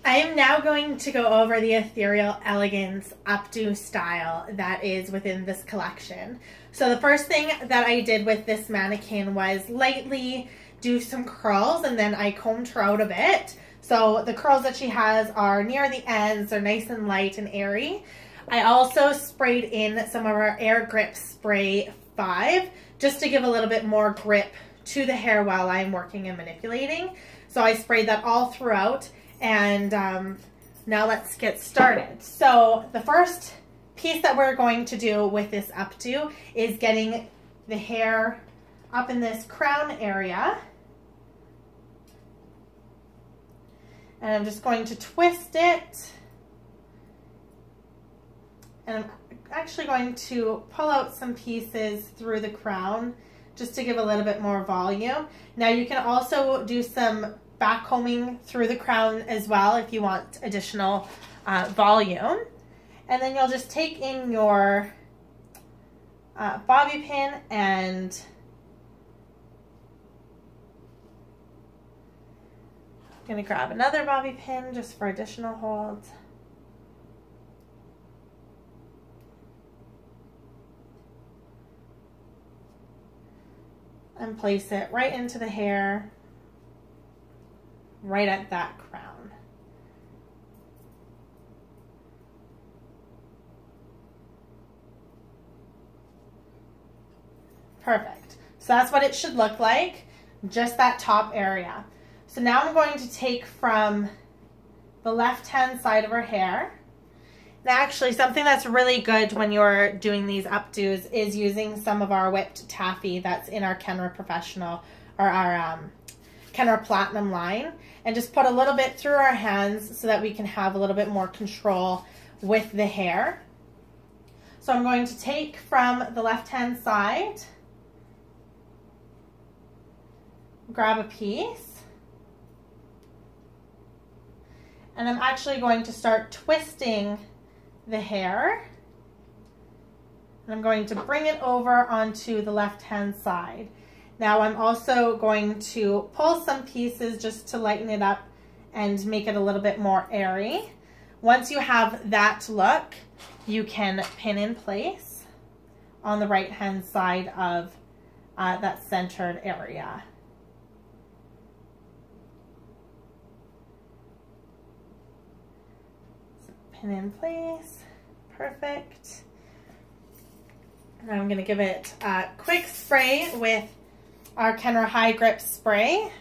I am now going to go over the Ethereal Elegance Updo style that is within this collection. So the first thing that I did with this mannequin was lightly do some curls, and then I combed her out a bit. So the curls that she has are near the ends, they're nice and light and airy. I also sprayed in some of our Air Grip Spray 5 just to give a little bit more grip to the hair while I'm working and manipulating. So I sprayed that all throughout. And now let's get started. So the first piece that we're going to do with this updo is getting the hair up in this crown area. And I'm just going to twist it. And I'm actually going to pull out some pieces through the crown just to give a little bit more volume. Now you can also do some back combing through the crown as well if you want additional volume. And then you'll just take in your bobby pin, and I'm going to grab another bobby pin just for additional hold. And place it right into the hair, right at that crown. Perfect. So that's what it should look like, just that top area. So now I'm going to take from the left-hand side of her hair. Now actually, something that's really good when you're doing these updos is using some of our whipped taffy that's in our Kenra Professional or our Kenra Platinum line, and just put a little bit through our hands so that we can have a little bit more control with the hair. So I'm going to take from the left-hand side, grab a piece, and I'm actually going to start twisting the hair. And I'm going to bring it over onto the left-hand side. Now I'm also going to pull some pieces just to lighten it up and make it a little bit more airy. Once you have that look, you can pin in place on the right-hand side of that centered area. So pin in place, perfect. Now I'm going to give it a quick spray with our Kenra High Grip Spray.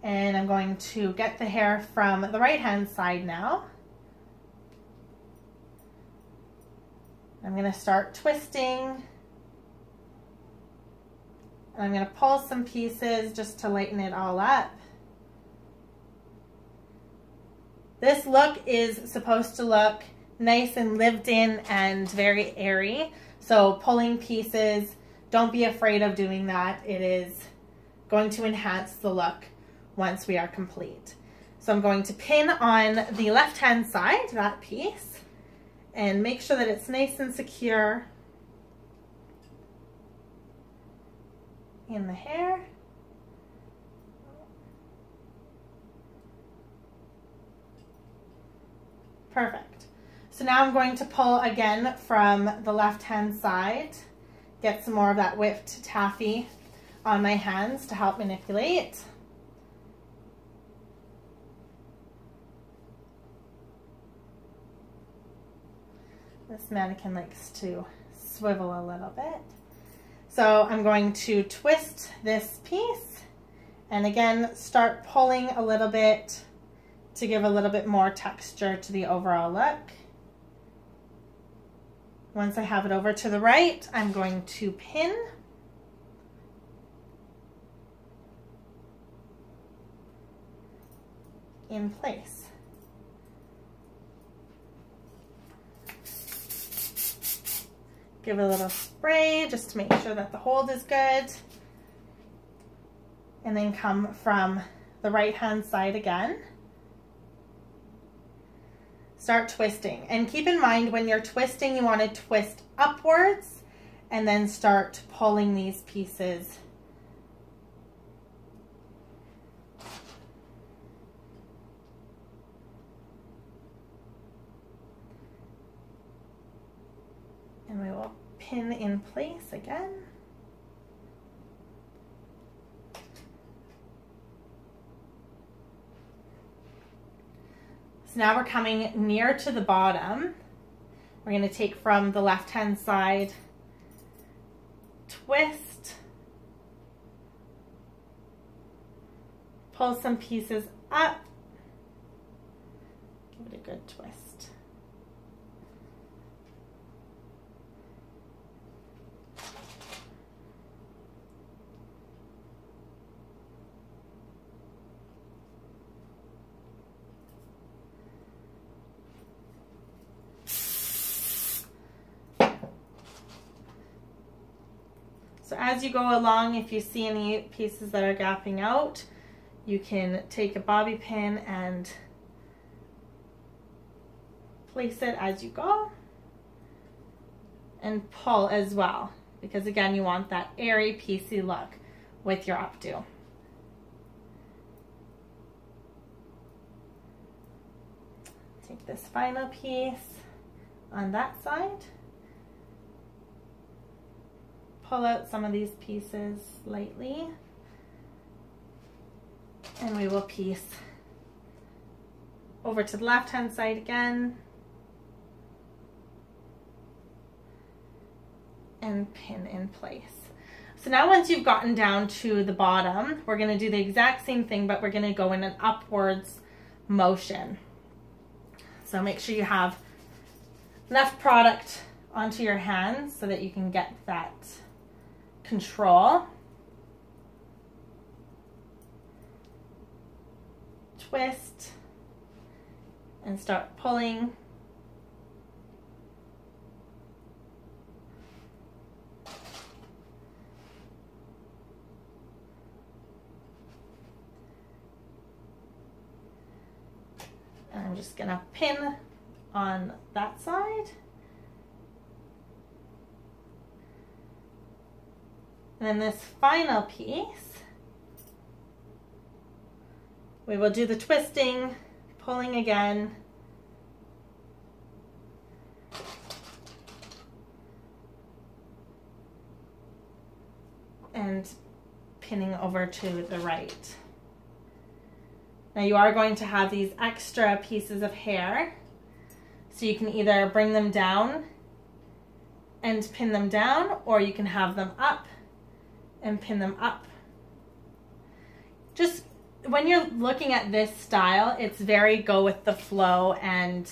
And I'm going to get the hair from the right hand side now. I'm going to start twisting. And I'm going to pull some pieces just to lighten it all up. This look is supposed to look nice and lived in and very airy. So pulling pieces, don't be afraid of doing that. It is going to enhance the look once we are complete. So I'm going to pin on the left-hand side, that piece, and make sure that it's nice and secure in the hair. Perfect. So now I'm going to pull again from the left-hand side, get some more of that whipped taffy on my hands to help manipulate. This mannequin likes to swivel a little bit. So I'm going to twist this piece and again start pulling a little bit to give a little bit more texture to the overall look. Once I have it over to the right, I'm going to pin. In place. Give it a little spray just to make sure that the hold is good. And then come from the right-hand side again. Start twisting, and keep in mind when you're twisting you want to twist upwards and then start pulling these pieces pin in place again. So now we're coming near to the bottom. We're going to take from the left-hand side, twist, pull some pieces up, give it a good twist. So as you go along, if you see any pieces that are gapping out, you can take a bobby pin and place it as you go and pull as well, because again, you want that airy, piecey look with your updo. Take this final piece on that side. Pull out some of these pieces lightly, and we will piece over to the left-hand side again and pin in place. So now once you've gotten down to the bottom, we're going to do the exact same thing, but we're going to go in an upwards motion. So make sure you have enough product onto your hands so that you can get that control. Twist and start pulling. And I'm just gonna pin on that side. And then this final piece, we will do the twisting, pulling again, and pinning over to the right. Now you are going to have these extra pieces of hair, so you can either bring them down and pin them down, or you can have them up and pin them up. Just when you're looking at this style, it's very go with the flow and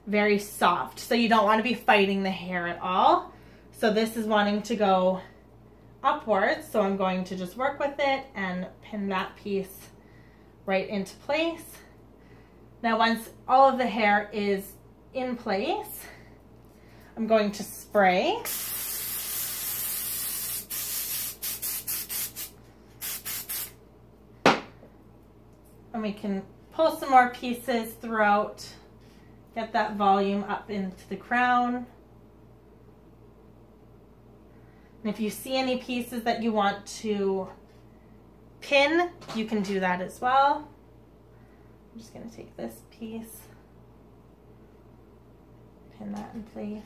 very soft. So you don't want to be fighting the hair at all. So this is wanting to go upwards. So I'm going to just work with it and pin that piece right into place. Now once all of the hair is in place, I'm going to spray. And we can pull some more pieces throughout, get that volume up into the crown. And if you see any pieces that you want to pin, you can do that as well. I'm just going to take this piece, pin that in place.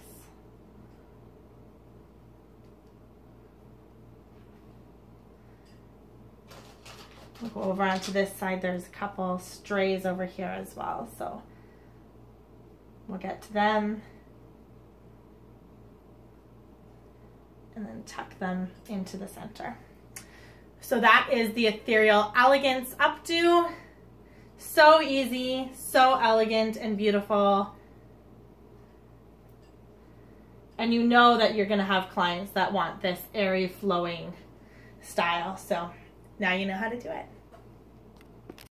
We'll go over onto this side. There's a couple strays over here as well, so we'll get to them and then tuck them into the center. So that is the Ethereal Elegance updo. So easy, so elegant and beautiful. And you know that you're going to have clients that want this airy, flowing style. So now you know how to do it.